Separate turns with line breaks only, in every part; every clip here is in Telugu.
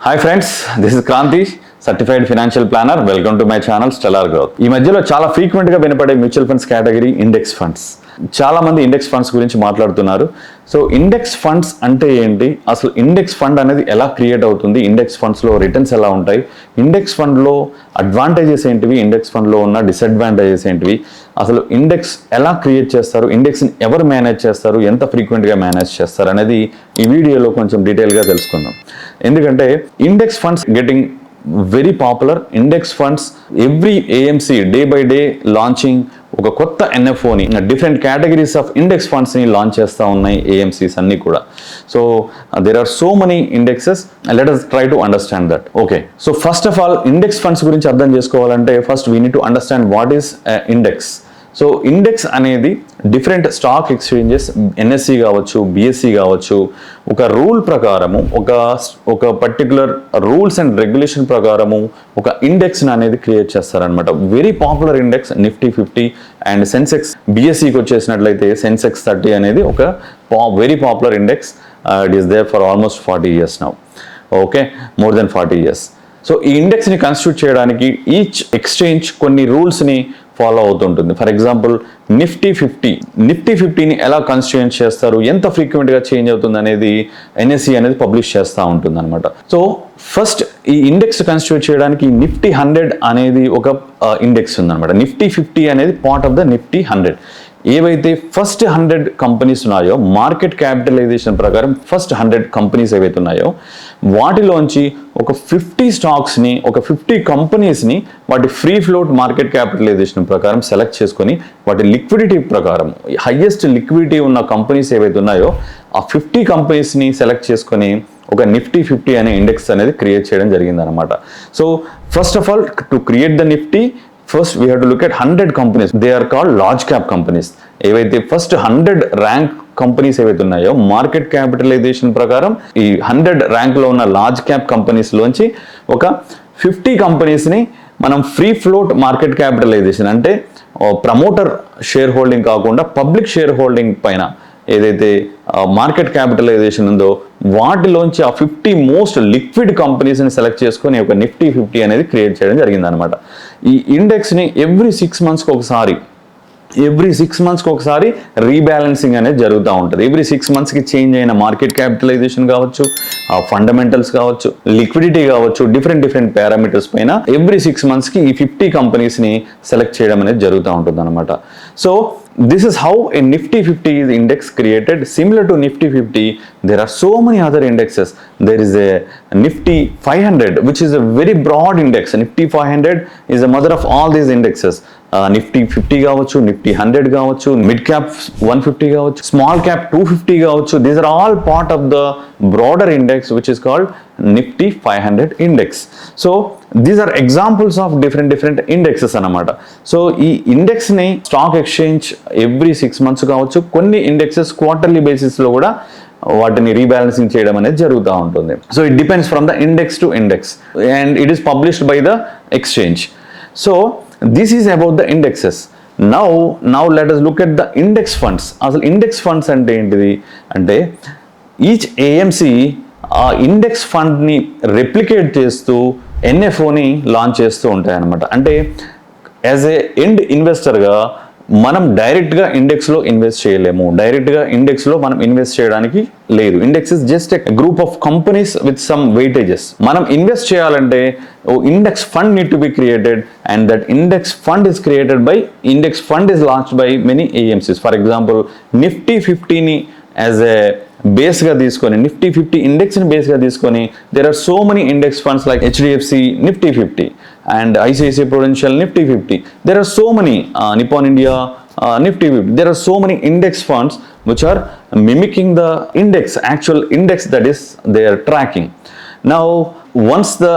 Hi friends, this is Kranti, Certified Financial Planner. Welcome to my channel Stellar Growth. ఈ మధ్యలో చాలా ఫ్రీక్వెంట్ గా వినపడే mutual funds category index funds. చాలా మంది ఇండెక్స్ ఫండ్స్ గురించి మాట్లాడుతున్నారు. సో ఇండెక్స్ ఫండ్స్ అంటే ఏంటి, అసలు ఇండెక్స్ ఫండ్ అనేది ఎలా క్రియేట్ అవుతుంది, ఇండెక్స్ ఫండ్స్ లో రిటర్న్స్ ఎలా ఉంటాయి, ఇండెక్స్ ఫండ్ లో అడ్వాంటేజెస్ ఏంటివి, ఇండెక్స్ ఫండ్ లో ఉన్న డిసడ్వాంటేజెస్ ఏంటివి, అసలు ఇండెక్స్ ఎలా క్రియేట్ చేస్తారు, ఇండెక్స్ ని ఎవరు మేనేజ్ చేస్తారు, ఎంత ఫ్రీక్వెంట్ గా మేనేజ్ చేస్తారు అనేది ఈ వీడియోలో కొంచెం డీటెయిల్ గా తెలుసుకుందాం. ఎందుకంటే index funds getting very popular. Index funds every AMC day by day launching ఒక కొత్త ఎన్ఎఫ్ఓని, డిఫరెంట్ కేటగిరీస్ ఆఫ్ ఇండెక్స్ ఫండ్స్ని లాంచ్ చేస్తూ ఉన్నాయి ఏఎంసీస్ అన్నీ కూడా. So there are so many indexes, let us try to understand that. Okay, so first of all index funds గురించి అర్థం చేసుకోవాలంటే first we need to understand what is index. So index అనేది డిఫరెంట్ స్టాక్ ఎక్స్చేంజెస్, ఎన్ఎస్సి కావచ్చు, బిఎస్సి కావచ్చు, ఒక రూల్ ప్రకారము, ఒక పర్టికులర్ రూల్స్ అండ్ రెగ్యులేషన్ ప్రకారము ఒక ఇండెక్స్ అనేది క్రియేట్ చేస్తారనమాట. Very popular index Nifty 50 and Sensex. బిఎస్సికి వచ్చేసినట్లయితే సెన్సెక్స్ 30 అనేది ఒక very popular index. It is there for almost 40 years now. Okay, more than 40 years. So ఈ ఇండెక్స్ని కన్స్టిట్యూట్ చేయడానికి ఈచ్ ఎక్స్చేంజ్ కొన్ని రూల్స్ని ఫాలో అవుతుంటుంది. ఫర్ ఎగ్జాంపుల్ నిఫ్టీ 50ని ఎలా కన్స్టిట్యూట్ చేస్తారు, ఎంత ఫ్రీక్వెంట్గా చేంజ్ అవుతుంది అనేది ఎన్ఎస్సి అనేది పబ్లిష్ చేస్తూ ఉంటుంది అనమాట. సో ఫస్ట్ ఈ ఇండెక్స్ కన్స్టిట్యూట్ చేయడానికి నిఫ్టీ 100 అనేది ఒక ఇండెక్స్ ఉందన్నమాట. నిఫ్టీ 50 అనేది పార్ట్ ఆఫ్ ద నిఫ్టీ 100. ఏవైతే ఫస్ట్ 100 కంపెనీస్ ఉన్నాయో, మార్కెట్ క్యాపిటలైజేషన్ ప్రకారం ఫస్ట్ 100 కంపెనీస్ ఏవైతే ఉన్నాయో వాటిలోంచి ఒక 50 స్టాక్స్ని, ఒక 50 కంపెనీస్ని వాటి ఫ్రీ ఫ్లోట్ మార్కెట్ క్యాపిటలైజేషన్ ప్రకారం సెలెక్ట్ చేసుకొని వాటి లిక్విడిటీ ప్రకారం హైయెస్ట్ లిక్విడిటీ ఉన్న కంపెనీస్ ఏవైతే ఉన్నాయో ఆ 50 కంపెనీస్ని సెలెక్ట్ చేసుకొని ఒక నిఫ్టీ 50 అనే ఇండెక్స్ అనేది క్రియేట్ చేయడం జరిగిందనమాట. So first of all to create the Nifty, first we have to look at 100 companies. They are called large cap companies. ఏవైతే ఫస్ట్ 100 ర్యాంక్ కంపెనీస్ ఏవైతే ఉన్నాయో మార్కెట్ క్యాపిటలైజేషన్ ప్రకారం ఈ 100 ర్యాంక్లో ఉన్న లార్జ్ క్యాప్ కంపెనీస్లోంచి ఒక 50 కంపెనీస్ని మనం ఫ్రీ ఫ్లోట్ మార్కెట్ క్యాపిటలైజేషన్ అంటే ప్రమోటర్ షేర్ హోల్డింగ్ కాకుండా పబ్లిక్ షేర్ హోల్డింగ్ పైన ఏదైతే మార్కెట్ క్యాపిటలైజేషన్ ఉందో వాటిలోంచి ఆ 50 మోస్ట్ లిక్విడ్ కంపెనీస్ని సెలెక్ట్ చేసుకొని ఒక నిఫ్టీ 50 అనేది క్రియేట్ చేయడం జరిగిందనమాట. ఈ ఇండెక్స్ని ఎవ్రీ 6 monthsకి ఒకసారి రీబ్యాలెన్సింగ్ అనేది జరుగుతూ ఉంటుంది. ఎవ్రీ 6 monthsకి చేంజ్ అయిన మార్కెట్ క్యాపిటలైజేషన్ కావచ్చు, ఫండమెంటల్స్ కావచ్చు, లిక్విడిటీ కావచ్చు, డిఫరెంట్ పారామీటర్స్ పైన ఎవ్రీ 6 monthsకి ఈ 50 కంపెనీస్ని సెలెక్ట్ చేయడం అనేది జరుగుతూ ఉంటుంది అనమాట. So this is how a Nifty 50 is index created. Similar to Nifty 50, there are so many other indexes. There is a Nifty 500, which is a very broad index. Nifty 500 is the mother of all these indexes. Nifty 50 కావచ్చు, Nifty 100 కావచ్చు, మిడ్ క్యాప్ 150 కావచ్చు, స్మాల్ క్యాప్ 250 కావచ్చు. These are all part of the broader index which is called Nifty 500 index. So these are examples of different indexes అన్నమాట. సో ఈ ఇండెక్స్ని స్టాక్ ఎక్స్చేంజ్ ఎవ్రీ 6 months కావచ్చు, కొన్ని ఇండెక్సెస్ క్వార్టర్లీ బేసిస్లో కూడా వాటిని రీబ్యాలెన్సింగ్ చేయడం అనేది జరుగుతూ ఉంటుంది. So it depends from the index to index and it is published by the exchange. So this is about the indexes. Now let us look at the index funds. అసలు ఇండెక్స్ ఫండ్స్ అంటే ఏంటిది అంటే ఈచ్ ఏఎంసీ ఆ ఇండెక్స్ ఫండ్ని రెప్లికేట్ చేస్తూ ఎన్ఎఫ్ఓని లాంచ్ చేస్తూ ఉంటాయి అన్నమాట. అంటే యాజ్ ఏ ఎండ్ ఇన్వెస్టర్గా మనం డైరెక్ట్గా ఇండెక్స్లో ఇన్వెస్ట్ చేయలేము, డైరెక్ట్గా ఇండెక్స్లో మనం ఇన్వెస్ట్ చేయడానికి లేదు. Index is just a group of companies with some weightages. మనం ఇన్వెస్ట్ చేయాలంటే index fund need to be created and that index fund is created by index fund is launched by many AMCs. For example Nifty 50ని యాజ్ ఏ బేస్గా తీసుకొని, నిఫ్టీ 50 ఇండెక్స్ని బేస్గా తీసుకొని there are so many index funds like HDFC Nifty 50 and ICICI Prudential Nifty 50. There are so many Nippon India Nifty 50. There are so many index funds which are mimicking the actual index that is they are tracking. Now once the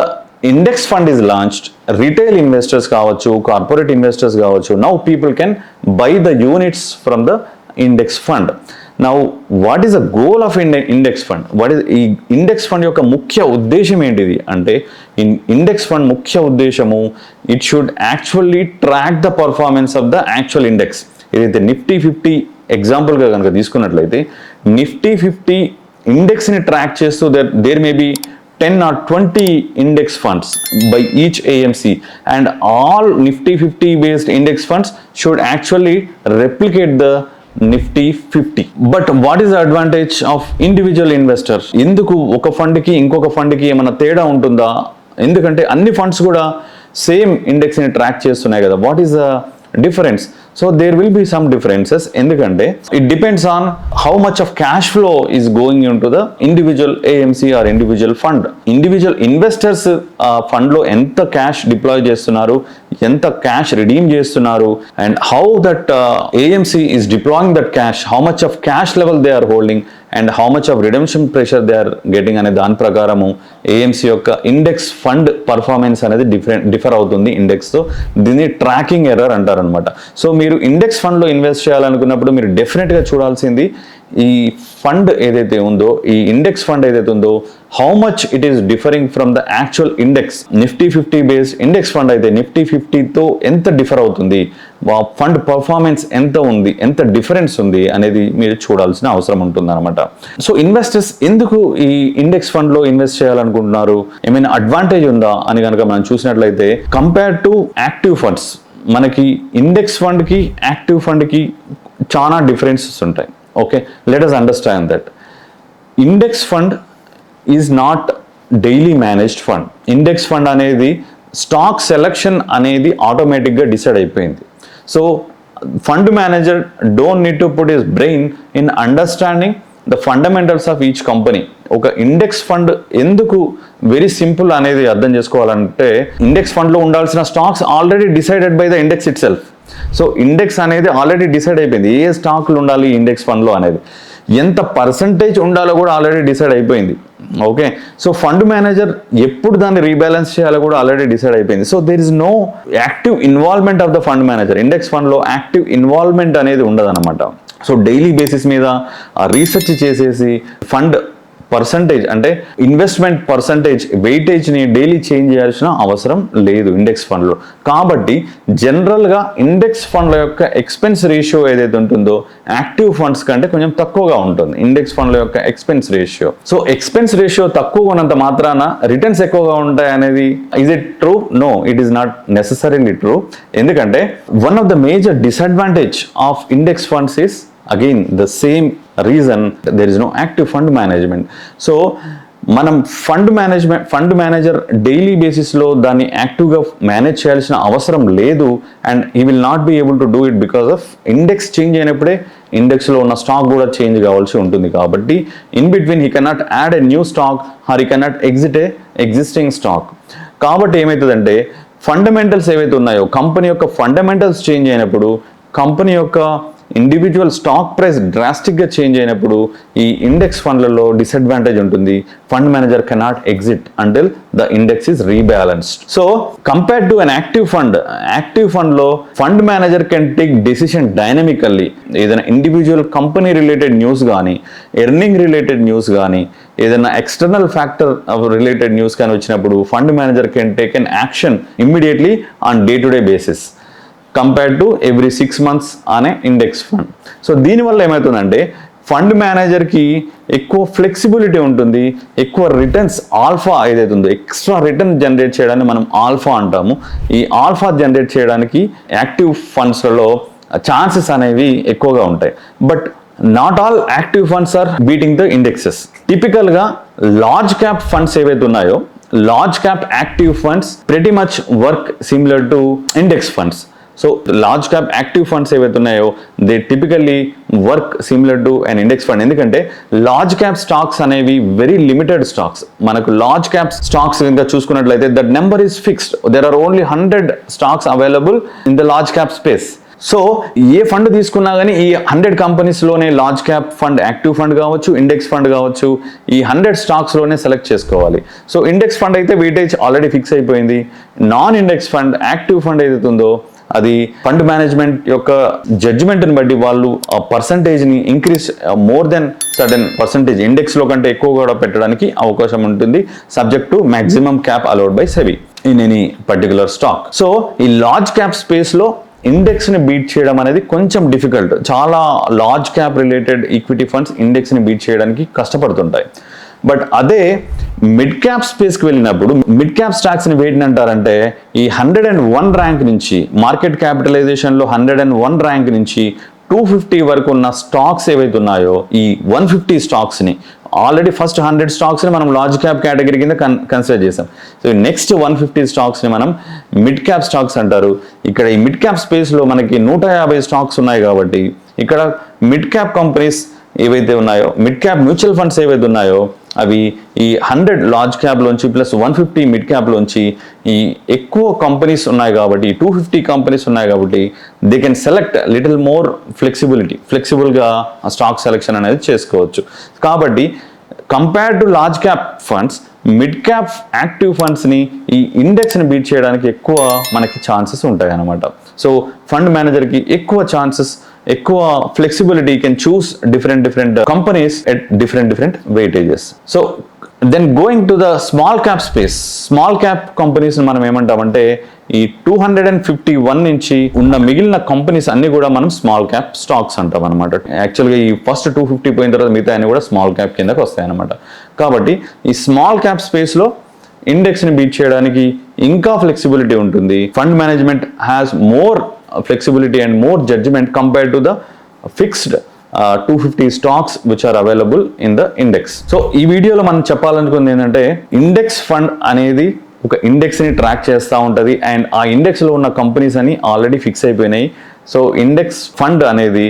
index fund is launched, retail investors kaavachu, corporate investors kaavachu, now people can buy the units from the index fund. Now what is the goal of index fund? What is ఈ ఇండెక్స్ ఫండ్ యొక్క ముఖ్య ఉద్దేశం ఏంటిది అంటే ఇండెక్స్ ఫండ్ ముఖ్య ఉద్దేశము it should actually track the performance of the actual index. ఏదైతే నిఫ్టీ 50 ఎగ్జాంపుల్గా కనుక తీసుకున్నట్లయితే నిఫ్టీ 50 ఇండెక్స్ని ట్రాక్ చేస్తూ there may be 10 or 20 index funds by each AMC, and all Nifty 50 based index funds should actually replicate the Nifty 50. But what is the advantage of individual investors? ఎందుకు ఒక ఫండ్కి ఇంకొక ఫండ్కి ఏమైనా తేడా ఉంటుందా? ఎందుకంటే అన్ని ఫండ్స్ కూడా సేమ్ ఇండెక్స్ని ట్రాక్ చేస్తున్నాయి కదా. What is the difference? So there will be some differences. ఎందుకంటే it depends on how much of cash flow is going into the individual AMC or individual fund. Individual investors fund లో ఎంత క్యాష్ డిప్లాయ్ చేస్తున్నారు, ఎంత క్యాష్ రిడీమ్ చేస్తున్నారు, and how that AMC is deploying that cash, how much of cash level they are holding and how much of redemption pressure they are getting అనే దాని ప్రకారము ఏఎంసీ యొక్క ఇండెక్స్ ఫండ్ పర్ఫార్మెన్స్ అనేది డిఫర్ అవుతుంది ఇండెక్స్తో. దీన్ని ట్రాకింగ్ ఎర్రర్ అంటారనమాట. సో మీరు ఇండెక్స్ ఫండ్లో ఇన్వెస్ట్ చేయాలనుకున్నప్పుడు మీరు డెఫినెట్గా చూడాల్సింది ఈ ఫండ్ ఏదైతే ఉందో, ఈ ఇండెక్స్ ఫండ్ ఏదైతే ఉందో, how much it is differing from the actual index. Nifty 50 based index fund అయితే నిఫ్టీ 50తో ఎంత డిఫర్ అవుతుంది, ఫండ్ పర్ఫార్మెన్స్ ఎంత ఉంది, ఎంత డిఫరెన్స్ ఉంది అనేది మీరు చూడాల్సిన అవసరం ఉంటుంది అనమాట. సో ఇన్వెస్టర్స్ ఎందుకు ఈ ఇండెక్స్ ఫండ్ లో ఇన్వెస్ట్ చేయాలనుకుంటున్నారు, ఏమైనా అడ్వాంటేజ్ ఉందా అని కనుక మనం చూసినట్లయితే, కంపేర్ టు యాక్టివ్ ఫండ్స్ మనకి ఇండెక్స్ ఫండ్ కి యాక్టివ్ ఫండ్ కి చాలా డిఫరెన్సెస్ ఉంటాయి. Okay, let us understand that index fund is not daily managed fund. Index fund అనేది స్టాక్ సెలెక్షన్ అనేది ఆటోమేటిక్గా డిసైడ్ అయిపోయింది. So fund manager don't need to put his brain in understanding the fundamentals of each company. ఒక ఇండెక్స్ ఫండ్ ఎందుకు వెరీ సింపుల్ అనేది అర్థం చేసుకోవాలంటే, ఇండెక్స్ ఫండ్లో ఉండాల్సిన stocks already decided by the index it self. So index అనేది ఆల్రెడీ డిసైడ్ అయిపోయింది ఏ స్టాక్లు ఉండాలి ఇండెక్స్ ఫండ్లో అనేది, ఎంత పర్సంటేజ్ ఉండాలో కూడా ఆల్రెడీ డిసైడ్ అయిపోయింది. ఓకే, సో ఫండ్ మేనేజర్ ఎప్పుడు దాన్ని రీబ్యాలెన్స్ చేయాలో కూడా ఆల్రెడీ డిసైడ్ అయిపోయింది. So there is no active involvement of the fund manager. Index ఫండ్లో యాక్టివ్ ఇన్వాల్వ్మెంట్ అనేది ఉండదన్నమాట. సో డైలీ బేసిస్ మీద రీసెర్చ్ చేసేసి ఫండ్ పర్సంటేజ్ అంటే ఇన్వెస్ట్మెంట్ పర్సంటేజ్ వెయిటేజ్ని డైలీ చేంజ్ చేయాల్సిన అవసరం లేదు ఇండెక్స్ ఫండ్లో. కాబట్టి జనరల్గా ఇండెక్స్ ఫండ్ల యొక్క ఎక్స్పెన్స్ రేషియో ఏదైతే ఉంటుందో యాక్టివ్ ఫండ్స్ కంటే కొంచెం తక్కువగా ఉంటుంది ఇండెక్స్ ఫండ్ల యొక్క expense ratio. So expense ratio తక్కువగా ఉన్నంత మాత్రాన రిటర్న్స్ ఎక్కువగా ఉంటాయి అనేది is it true? No, it is not necessarily true. ఎందుకంటే one of the major disadvantage of index funds is again the same reason, there is no active fund management. So మనం ఫండ్ మేనేజర్ డైలీ బేసిస్లో దాన్ని యాక్టివ్గా మేనేజ్ చేయాల్సిన అవసరం లేదు. And he will not be able to do it because of index change అయినప్పుడే ఇండెక్స్లో ఉన్న స్టాక్ కూడా చేంజ్ కావాల్సి ఉంటుంది. కాబట్టి in between he cannot add a new stock or he cannot exit a existing stock. కాబట్టి ఏమవుతుందంటే ఫండమెంటల్స్ ఏవైతే ఉన్నాయో కంపెనీ యొక్క ఫండమెంటల్స్ చేంజ్ అయినప్పుడు, కంపెనీ యొక్క ఇండివిజువల్ స్టాక్ ప్రైస్ డ్రాస్టిక్గా చేంజ్ అయినప్పుడు ఈ ఇండెక్స్ ఫండ్లలో డిసడ్వాంటేజ్ ఉంటుంది. Fund manager cannot exit until the index is rebalanced. So compare to an active ఫండ్లో fund manager can take decision dynamically. ఏదైనా ఇండివిజువల్ కంపెనీ రిలేటెడ్ న్యూస్ కానీ, ఎర్నింగ్ రిలేటెడ్ న్యూస్ కానీ, ఏదైనా ఎక్స్టర్నల్ ఫ్యాక్టర్ రిలేటెడ్ న్యూస్ కానీ వచ్చినప్పుడు fund manager can take an action immediately on day to day basis compared to every 6 months అనే ఇండెక్స్ ఫండ్. సో దీనివల్ల ఏమవుతుందంటే ఫండ్ మేనేజర్కి ఎక్కువ ఫ్లెక్సిబిలిటీ ఉంటుంది, ఎక్కువ రిటర్న్స్ ఆల్ఫా ఏదైతే ఉందో ఎక్స్ట్రా రిటర్న్ జనరేట్ చేయడానికి మనం ఆల్ఫా అంటాము. ఈ ఆల్ఫా జనరేట్ చేయడానికి యాక్టివ్ ఫండ్స్లలో ఛాన్సెస్ అనేవి ఎక్కువగా ఉంటాయి. But not all active funds are beating the indexes. టిపికల్గా లార్జ్ క్యాప్ ఫండ్స్ ఏవైతే ఉన్నాయో, large cap active funds pretty much work similar to index funds. So large cap active funds ఏవైతే ఉన్నాయో they typically work similar to and index fund. ఎందుకంటే లార్జ్ క్యాప్ స్టాక్స్ అనేవి వెరీ లిమిటెడ్ స్టాక్స్. మనకు లార్జ్ క్యాప్ స్టాక్స్ ఇంకా చూసుకున్నట్లయితే that number is fixed. There are only 100 stocks available in the large cap space. So ఏ ఫండ్ తీసుకున్నా కానీ ఈ 100 కంపెనీస్లోనే large cap fund, active fund కావచ్చు, ఇండెక్స్ ఫండ్ కావచ్చు, ఈ 100 స్టాక్స్లోనే సెలెక్ట్ చేసుకోవాలి. సో ఇండెక్స్ ఫండ్ అయితే వెయిటేజ్ ఆల్రెడీ ఫిక్స్ అయిపోయింది. Non index fund, active fund ఏదైతే ఉందో అది ఫండ్ మేనేజ్మెంట్ యొక్క జడ్జిమెంట్ని బట్టి వాళ్ళు ఆ పర్సంటేజ్ని increase more than certain percentage ఇండెక్స్లో కంటే ఎక్కువ కూడా పెట్టడానికి అవకాశం ఉంటుంది, subject to maximum cap allowed by SEBI in any particular stock. So ఈ లార్జ్ క్యాప్ స్పేస్లో ఇండెక్స్ని బీట్ చేయడం అనేది కొంచెం డిఫికల్ట్. చాలా large cap related equity funds ఇండెక్స్ని బీట్ చేయడానికి కష్టపడుతుంటాయి. బట్ అదే మిడ్ క్యాప్ స్పేస్కి వెళ్ళినప్పుడు మిడ్ క్యాప్ స్టాక్స్ని వేటిని అంటారంటే ఈ 101 ర్యాంక్ నుంచి మార్కెట్ క్యాపిటలైజేషన్లో 101 ర్యాంక్ నుంచి 250 వరకు ఉన్న స్టాక్స్ ఏవైతే ఉన్నాయో ఈ 150 స్టాక్స్ని ఆల్రెడీ ఫస్ట్ 100 స్టాక్స్ని మనం లార్జ్ క్యాప్ కేటగిరీ కింద కన్సిడర్ చేసాం. సో నెక్స్ట్ 150 స్టాక్స్ని మనం మిడ్ క్యాప్ స్టాక్స్ అంటారు. ఇక్కడ ఈ మిడ్ క్యాప్ స్పేస్లో మనకి 150 స్టాక్స్ ఉన్నాయి కాబట్టి ఇక్కడ మిడ్ క్యాప్ కంపెనీస్ ఏవైతే ఉన్నాయో మిడ్ క్యాప్ మ్యూచువల్ ఫండ్స్ ఏవైతే ఉన్నాయో అవి ఈ 100 లార్జ్ క్యాప్లోంచి ప్లస్ 150 మిడ్ క్యాప్లోంచి ఈ ఎక్కువ కంపెనీస్ ఉన్నాయి కాబట్టి 250 కంపెనీస్ ఉన్నాయి కాబట్టి they can select little more ఫ్లెక్సిబుల్గా స్టాక్ సెలెక్షన్ అనేది చేసుకోవచ్చు. కాబట్టి compared to large cap funds mid cap active ఫండ్స్ని ఈ ఇండెక్స్ని బీట్ చేయడానికి ఎక్కువ మనకి ఛాన్సెస్ ఉంటాయి అన్నమాట. సో ఫండ్ మేనేజర్కి ఎక్కువ ఛాన్సెస్, ఎక్కువ flexibility, can choose different companies at different weightages. So then going to the small cap space, small cap companies మనం ఏమంటామంటే ఈ 251 నుంచి ఉన్న మిగిలిన కంపెనీస్ అన్ని కూడా మనం స్మాల్ క్యాప్ స్టాక్స్ అంటాం అనమాట. యాక్చువల్గా ఈ ఫస్ట్ 250 పోయిన తర్వాత మిగతా అన్ని కూడా స్మాల్ క్యాప్ కిందకి వస్తాయి అనమాట. కాబట్టి ఈ స్మాల్ క్యాప్ స్పేస్లో ఇండెక్స్ని బీట్ చేయడానికి ఇంకా ఫ్లెక్సిబిలిటీ ఉంటుంది. Fund management has more flexibility and more judgment compared to the fixed 250 stocks which are available in the index. So ఈ వీడియోలో మనం చెప్పాలనుకుంది ఏంటంటే ఇండెక్స్ ఫండ్ అనేది ఒక ఇండెక్స్ని ట్రాక్ చేస్తూ ఉంటుంది అండ్ ఆ ఇండెక్స్లో ఉన్న కంపెనీస్ అని ఆల్రెడీ ఫిక్స్ అయిపోయినాయి. సో ఇండెక్స్ ఫండ్ అనేది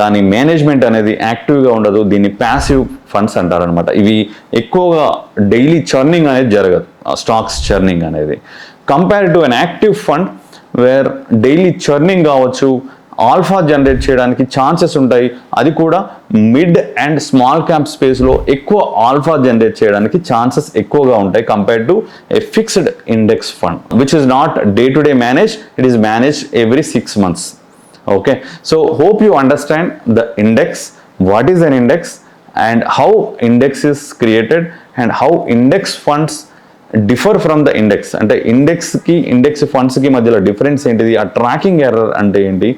దాని మేనేజ్మెంట్ అనేది యాక్టివ్గా ఉండదు, దీన్ని ప్యాసివ్ ఫండ్స్ అంటారనమాట. ఇవి ఎక్కువగా డైలీ చర్నింగ్ అనేది జరగదు, స్టాక్స్ చర్నింగ్ అనేది. Compare to an active fund where daily churning కావచ్చు, ఆల్ఫా జనరేట్ చేయడానికి ఛాన్సెస్ ఉంటాయి. అది కూడా మిడ్ అండ్ స్మాల్ క్యాప్ స్పేస్లో ఎక్కువ ఆల్ఫా జనరేట్ చేయడానికి ఛాన్సెస్ ఎక్కువగా ఉంటాయి compare to A fixed index fund which is not day to day manage, it is manage every 6 months. Okay, so hope you understand the index, what is an index and how index is created and how index funds differ from the index. అంటే ఇండెక్స్ ఫండ్స్కి మధ్యలో డిఫరెన్స్ ఏంటిది, ఆ ట్రాకింగ్ ఎర్రర్ అంటే ఏంటి,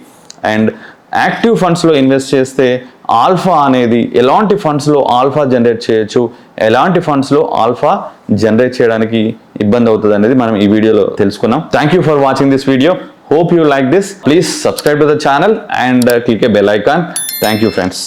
అండ్ యాక్టివ్ ఫండ్స్లో ఇన్వెస్ట్ చేస్తే ఆల్ఫా అనేది ఎలాంటి ఫండ్స్లో ఆల్ఫా జనరేట్ చేయొచ్చు, ఎలాంటి ఫండ్స్లో ఆల్ఫా జనరేట్ చేయడానికి ఇబ్బంది అవుతుంది అనేది మనం ఈ వీడియోలో తెలుసుకున్నాం. Thank you for watching this video. Hope you like this. Please subscribe to the channel and click a bell icon. Thank you, friends.